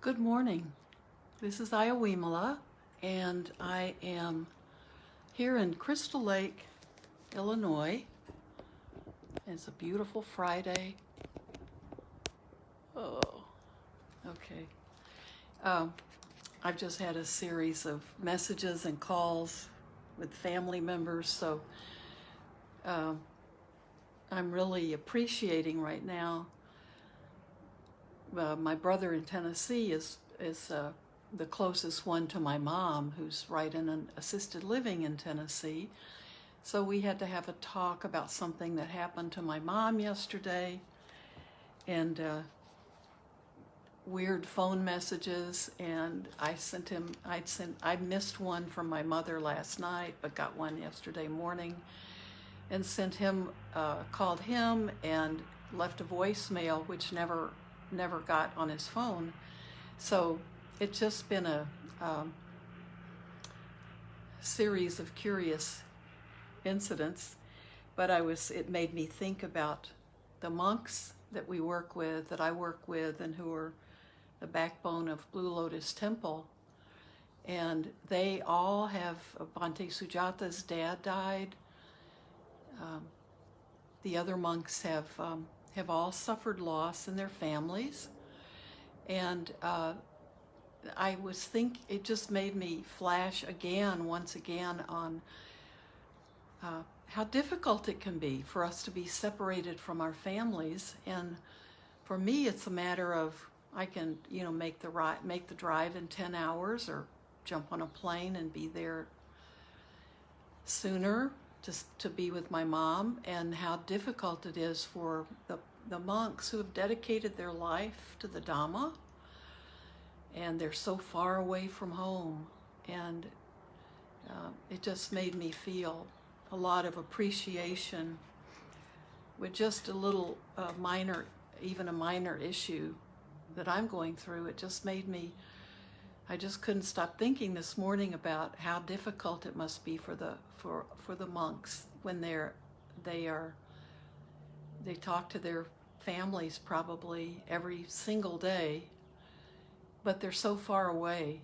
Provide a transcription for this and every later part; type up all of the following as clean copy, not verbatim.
Good morning. This is Ayya Vimala, and I am here in Crystal Lake, Illinois. It's a beautiful Friday. Oh, okay. I've just had a series of messages and calls with family members, so I'm really appreciating right now. My brother in Tennessee is the closest one to my mom, who's right in an assisted living in Tennessee. So we had to have a talk about something that happened to my mom yesterday, and weird phone messages. And I missed one from my mother last night, but got one yesterday morning, and called him and left a voicemail, which never got on his phone. So it's just been a series of curious incidents, but it made me think about the monks that I work with, and who are the backbone of Blue Lotus Temple. And they all have, Bhante Sujata's dad died. The other monks have all suffered loss in their families. And it just made me flash once again on how difficult it can be for us to be separated from our families. And for me, it's a matter of, I can, make the drive in 10 hours, or jump on a plane and be there sooner to be with my mom, and how difficult it is for the monks who have dedicated their life to the dharma, and they're so far away from home. And it just made me feel a lot of appreciation with just a little minor issue that I'm going through. It just made me, I just couldn't stop thinking this morning about how difficult it must be for the monks when they talk to their families probably every single day, but they're so far away.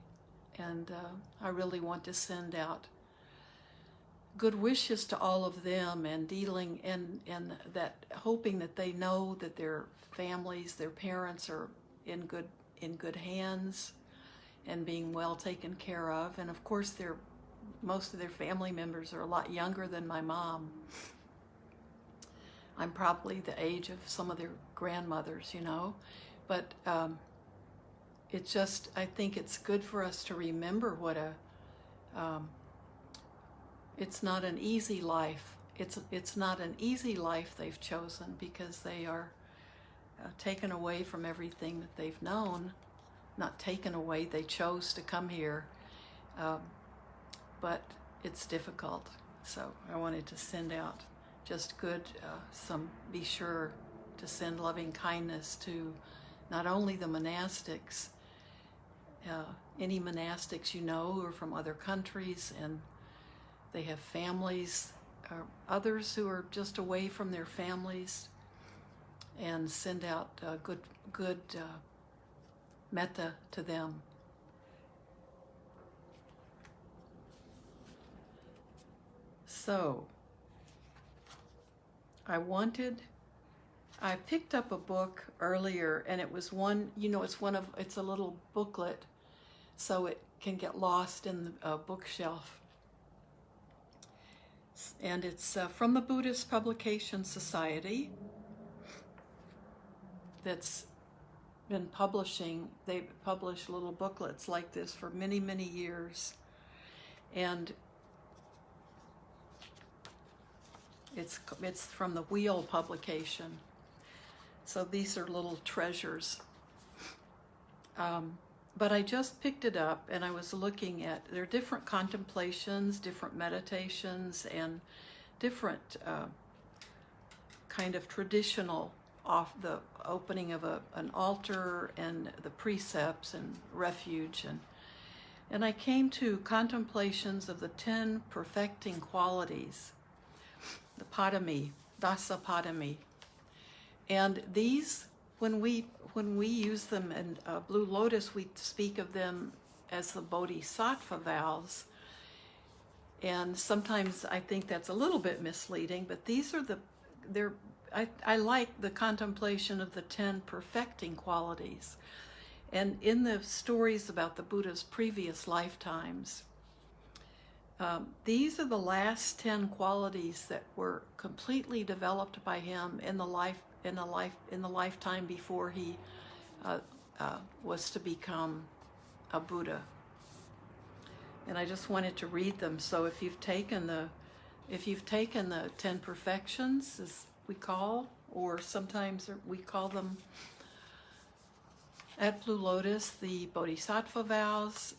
And I really want to send out good wishes to all of them, and hoping that they know that their families, their parents, are in good hands and being well taken care of. And of course, most of their family members are a lot younger than my mom. I'm probably the age of some of their grandmothers, but I think it's good for us to remember it's not an easy life. It's not an easy life they've chosen, because they are taken away from everything that they've known. Not taken away, they chose to come here, but it's difficult. So I wanted to send out just be sure to send loving kindness to not only the monastics, any monastics who are from other countries and they have families, or others who are just away from their families, and send out good metta to them. So I picked up a book earlier, and it was it's a little booklet, so it can get lost in the bookshelf. And it's from the Buddhist Publication Society that's been publishing. They publish little booklets like this for many, many years. And it's from the Wheel publication. So these are little treasures. But I just picked it up, and I was looking at, there are different contemplations, different meditations, and different kind of traditional, the opening of an altar, and the precepts and refuge. And I came to contemplations of the 10 perfecting qualities, the Padami, Dasa Padami. And these when we use them in Blue Lotus, we speak of them as the Bodhisattva vows. And sometimes I think that's a little bit misleading, but these are I like the contemplation of the 10 perfecting qualities. And in the stories about the Buddha's previous lifetimes, these are the last 10 qualities that were completely developed by him in the lifetime before he was to become a Buddha. And I just wanted to read them. So if you've taken the 10 perfections, as we call, or sometimes we call them at Blue Lotus the Bodhisattva vows,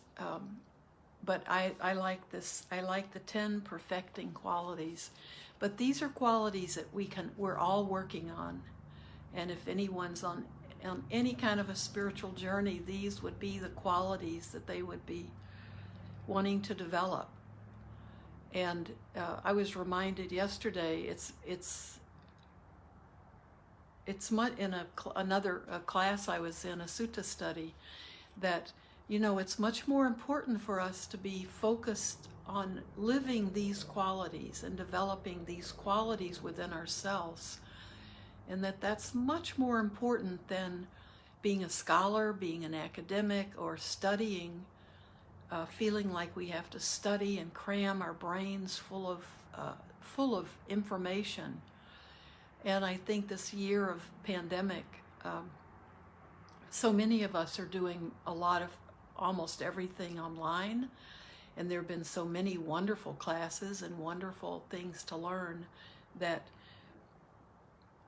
but I like this. I like the 10 perfecting qualities. But these are qualities that we're all working on. And if anyone's on any kind of a spiritual journey, these would be the qualities that they would be wanting to develop. And I was reminded yesterday, it's in another class I was in, a sutta study, that it's much more important for us to be focused on living these qualities and developing these qualities within ourselves, and that's much more important than being a scholar, being an academic, or studying, feeling like we have to study and cram our brains full of information. And I think this year of pandemic, so many of us are doing a lot of almost everything online, and there have been so many wonderful classes and wonderful things to learn that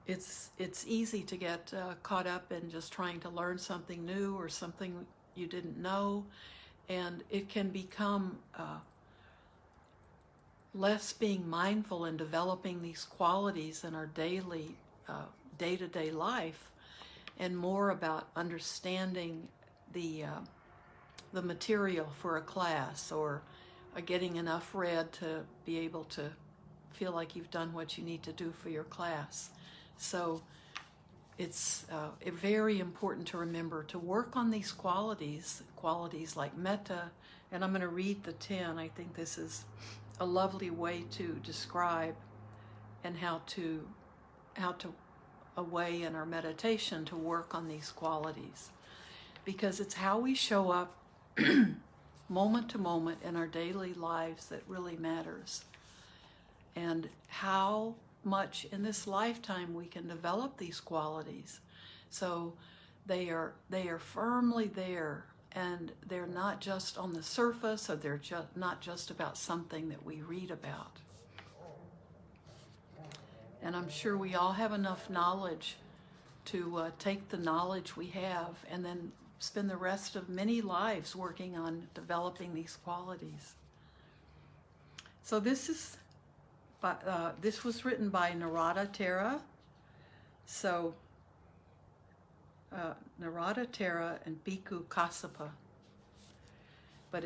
it's easy to get caught up in just trying to learn something new or something you didn't know, and it can become less being mindful and developing these qualities in our daily day-to-day life, and more about understanding the material for a class, or getting enough read to be able to feel like you've done what you need to do for your class. So it's very important to remember to work on these qualities like metta. And I'm going to read the 10. I think this is a lovely way to describe and how to a way in our meditation to work on these qualities, because it's how we show up moment to moment in our daily lives that really matters, and how much in this lifetime we can develop these qualities. So they are firmly there, and they're not just on the surface, or they're not just about something that we read about. And I'm sure we all have enough knowledge to take the knowledge we have and then spend the rest of many lives working on developing these qualities. So this was written by Narada Thera. So Narada Thera and Bhikkhu Kassapa. But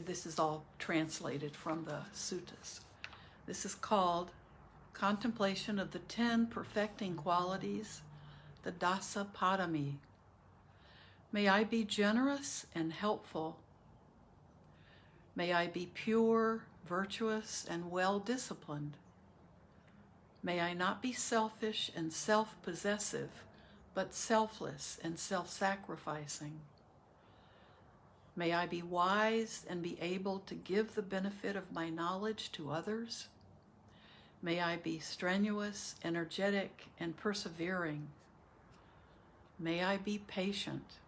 this is all translated from the suttas. This is called Contemplation of the 10 Perfecting Qualities, the Dasa Padami. May I be generous and helpful. May I be pure, virtuous, and well-disciplined. May I not be selfish and self-possessive, but selfless and self-sacrificing. May I be wise and be able to give the benefit of my knowledge to others. May I be strenuous, energetic, and persevering. May I be patient.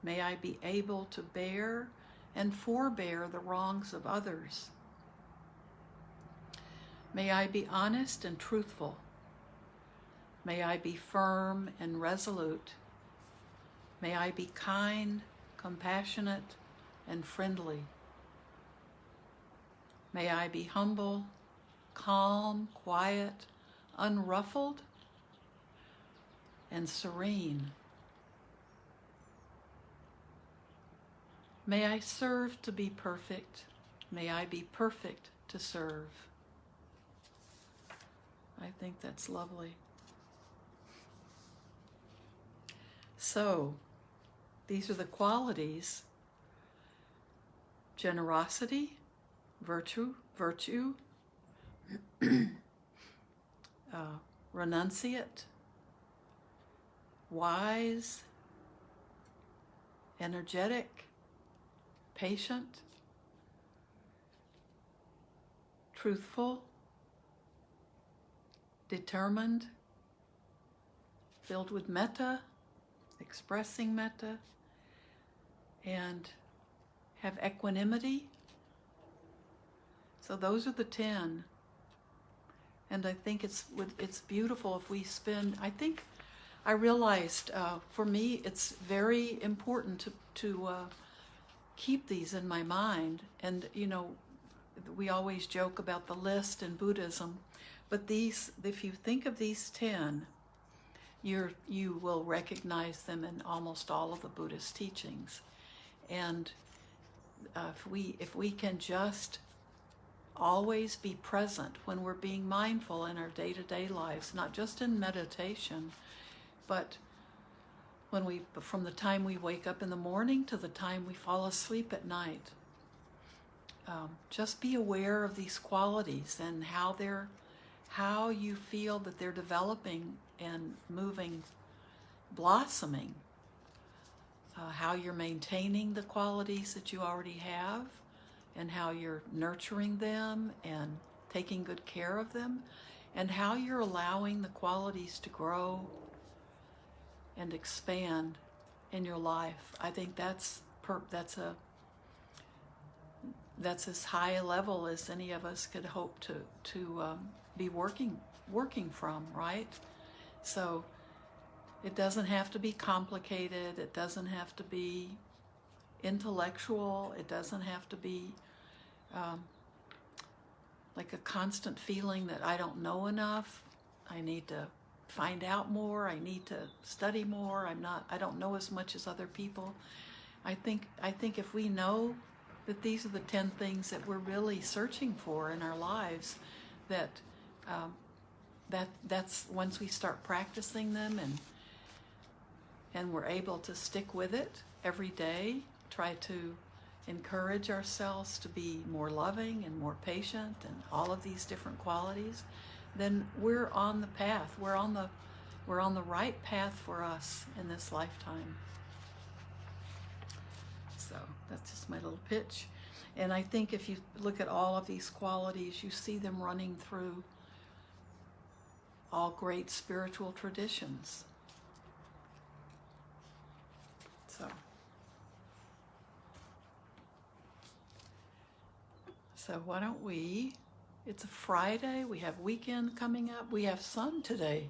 May I be able to bear and forbear the wrongs of others. May I be honest and truthful. May I be firm and resolute. May I be kind, compassionate, and friendly. May I be humble, calm, quiet, unruffled, and serene. May I serve to be perfect. May I be perfect to serve. I think that's lovely. So, these are the qualities: generosity, virtue, renunciate, wise, energetic, patient, truthful, determined, filled with metta, expressing metta, and have equanimity. So those are the 10. And I think it's beautiful if we spend, I realized for me it's very important to keep these in my mind. And we always joke about the list in Buddhism, but these, if you think of these 10, you will recognize them in almost all of the Buddhist teachings. And if we can just always be present when we're being mindful in our day-to-day lives, not just in meditation, but from the time we wake up in the morning to the time we fall asleep at night, just be aware of these qualities and how you feel that they're developing and moving, blossoming, how you're maintaining the qualities that you already have, and how you're nurturing them and taking good care of them, and how you're allowing the qualities to grow and expand in your life. I think that's as high a level as any of us could hope to be working from, right? So it doesn't have to be complicated. It doesn't have to be intellectual. It doesn't have to be like a constant feeling that I don't know enough. I need to find out more. I need to study more. I don't know as much as other people. I think if we know that these are the 10 things that we're really searching for in our lives, that's once we start practicing them and we're able to stick with it every day, try to encourage ourselves to be more loving and more patient and all of these different qualities, then we're on the path. We're on the right path for us in this lifetime. So that's just my little pitch. And I think if you look at all of these qualities, you see them running through all great spiritual traditions. So why don't it's a Friday, we have weekend coming up, we have sun today.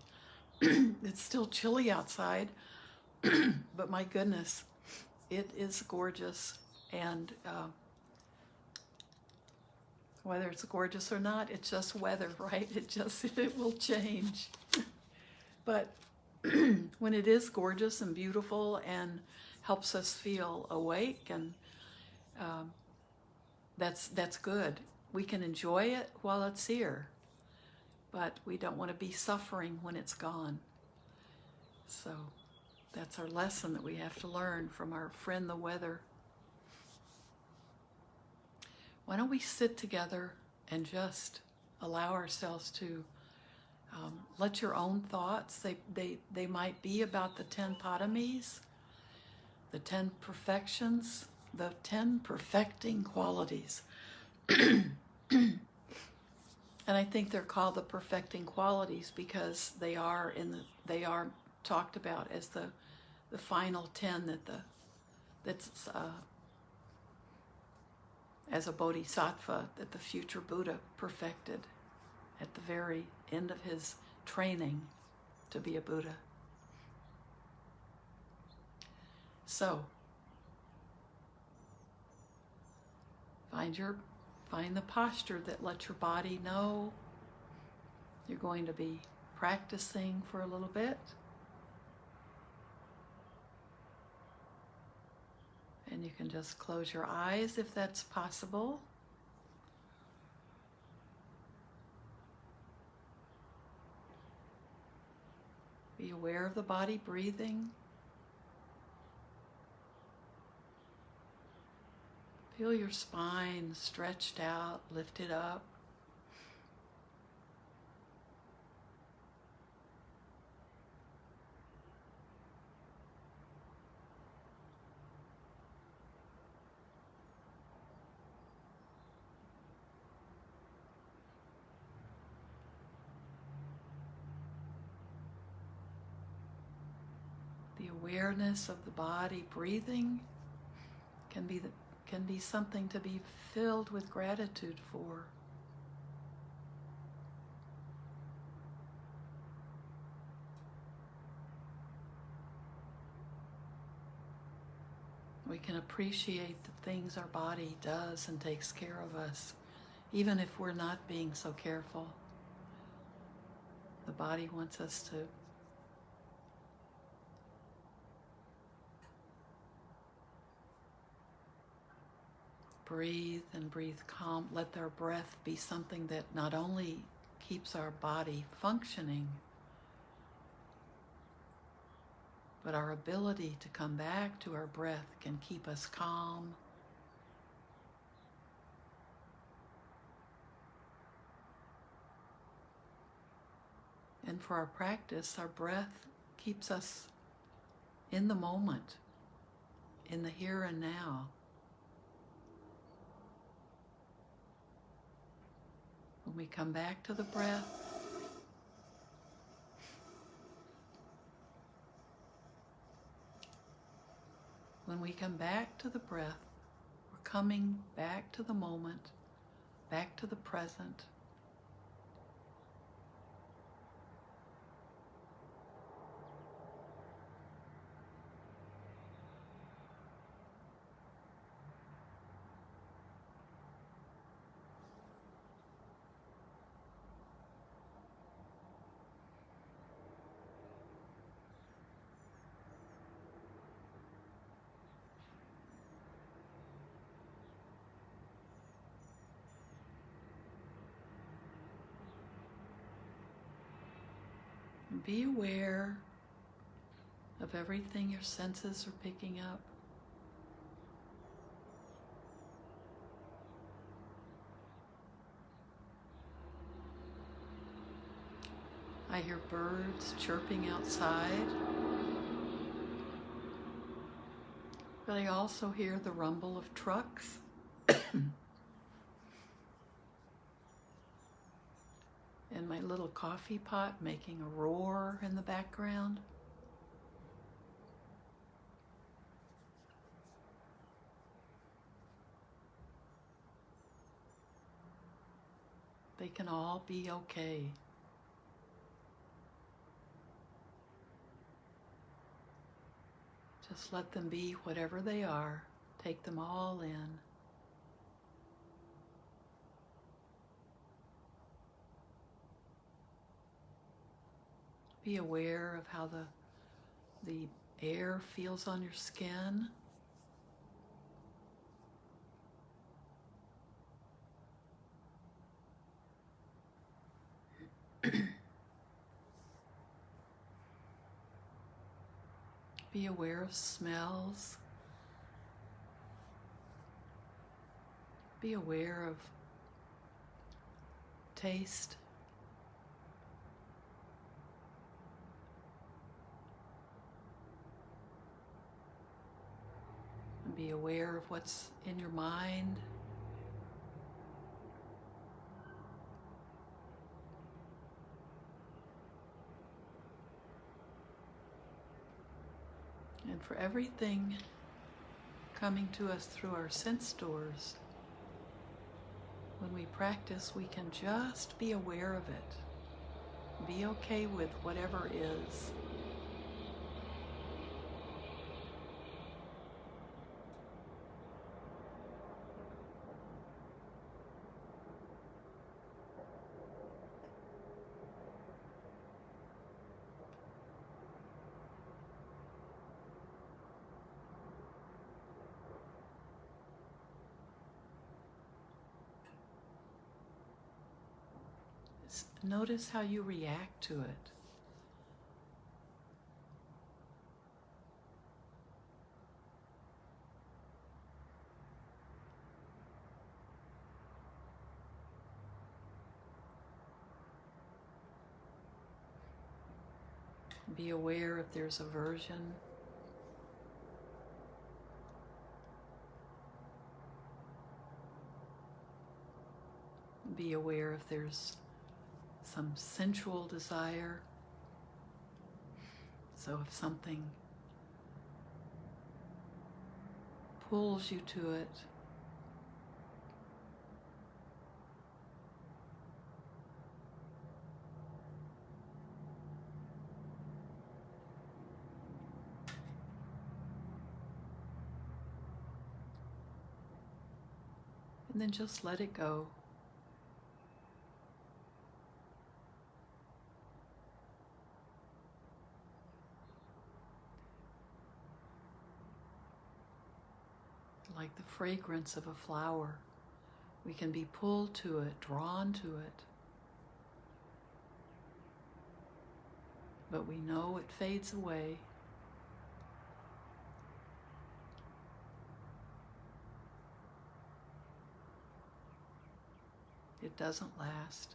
It's still chilly outside, but my goodness, it is gorgeous. And whether it's gorgeous or not, it's just weather, right? It will change. But when it is gorgeous and beautiful and helps us feel awake, and that's good. We can enjoy it while it's here, but we don't want to be suffering when it's gone. So that's our lesson that we have to learn from our friend the weather. Why don't we sit together and just allow ourselves to let your own thoughts, they might be about the 10 padamis, the 10 perfections, the 10 perfecting qualities. And I think they're called the perfecting qualities because they are talked about as the final 10 that's as a bodhisattva that the future Buddha perfected at the very end of his training to be a Buddha. So find the posture that lets your body know you're going to be practicing for a little bit. And you can just close your eyes if that's possible. Be aware of the body breathing. Feel your spine stretched out, lifted up. The awareness of the body breathing can be something to be filled with gratitude for. We can appreciate the things our body does and takes care of us, even if we're not being so careful. The body wants us to breathe and breathe calm. Let our breath be something that not only keeps our body functioning, but our ability to come back to our breath can keep us calm. And for our practice, our breath keeps us in the moment, in the here and now. When we come back to the breath, we're coming back to the moment, back to the present. Be aware of everything your senses are picking up. I hear birds chirping outside, but I also hear the rumble of trucks. And my little coffee pot making a roar in the background. They can all be okay. Just let them be whatever they are. Take them all in. Be aware of how the air feels on your skin. Be aware of smells. Be aware of taste. And be aware of what's in your mind. And for everything coming to us through our sense doors, when we practice, we can just be aware of it. Be okay with whatever is. Notice how you react to it. Be aware if there's aversion. Be aware if there's some sensual desire. So if something pulls you to it, and then just let it go. Like the fragrance of a flower, we can be pulled to it, drawn to it. But we know it fades away. It doesn't last.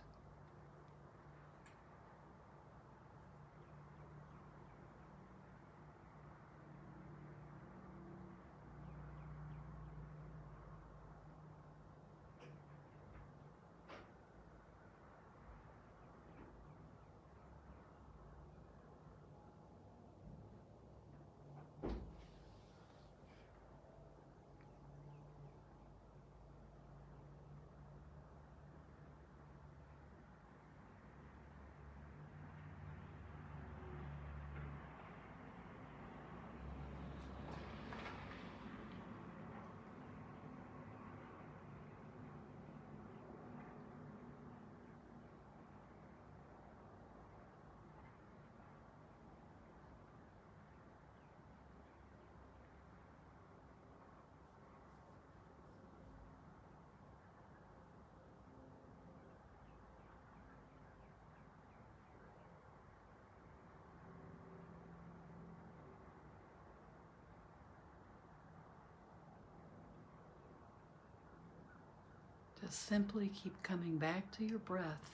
Just simply keep coming back to your breath.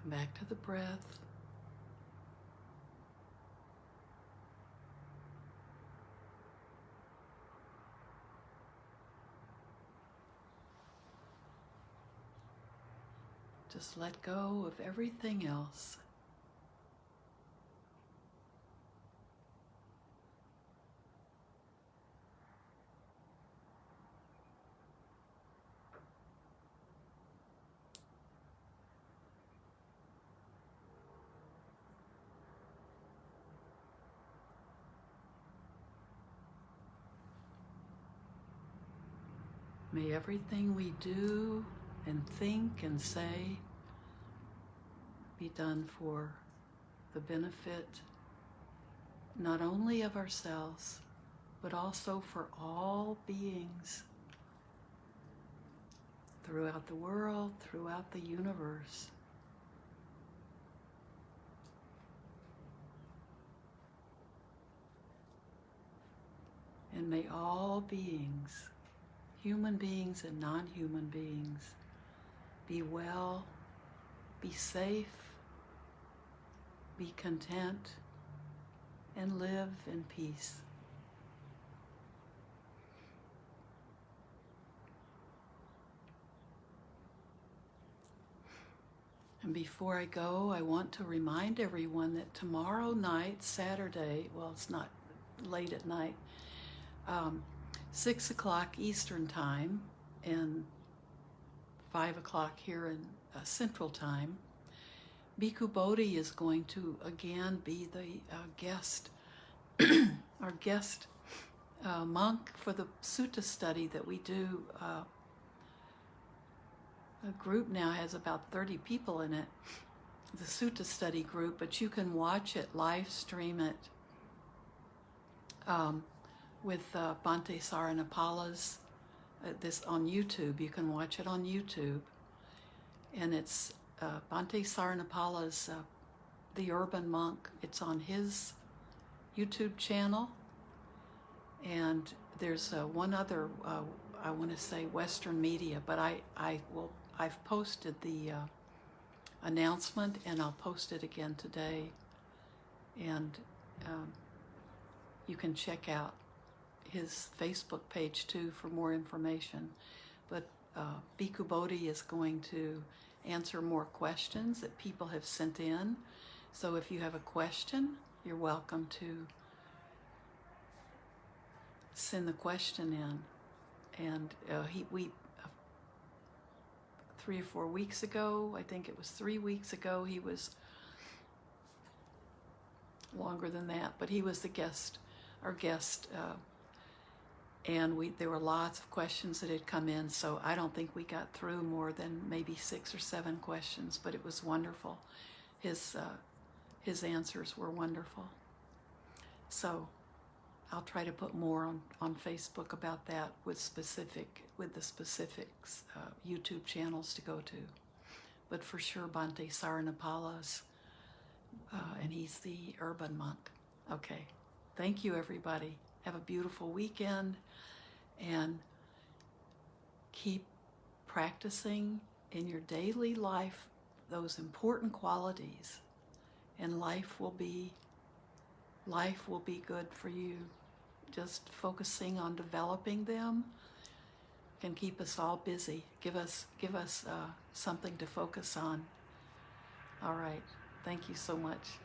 Come back to the breath. Just let go of everything else. May everything we do and think and say be done for the benefit not only of ourselves, but also for all beings throughout the world, throughout the universe. And may all beings, human beings and non-human beings, be well, be safe, be content, and live in peace. And before I go, I want to remind everyone that tomorrow night, Saturday, well, it's not late at night, 6 o'clock Eastern Time and 5 o'clock here in Central Time, Bhikkhu Bodhi is going to again be the guest, our guest monk for the sutta study that we do. The group now has about 30 people in it, the sutta study group, but you can watch it, live stream it with Bhante Saranapala's this on YouTube. You can watch it on YouTube, and it's Bhante Saranapala's The Urban Monk. It's on his YouTube channel, and there's one other I want to say Western media, but I've posted the announcement, and I'll post it again today, and you can check out his Facebook page too for more information. But Bhikkhu Bodhi is going to answer more questions that people have sent in. So if you have a question, you're welcome to send the question in. And we 3 or 4 weeks ago, I think it was 3 weeks ago, he was longer than that, but he was the guest, our guest, and there were lots of questions that had come in, so I don't think we got through more than maybe 6 or 7 questions, but it was wonderful. His answers were wonderful. So I'll try to put more on Facebook about that with the specifics YouTube channels to go to. But for sure, Bhante Saranapala's, and he's the urban monk. Okay, thank you everybody. Have a beautiful weekend, and keep practicing in your daily life those important qualities, and life will be good for you. Just focusing on developing them can keep us all busy. Give us something to focus on. All right. Thank you so much.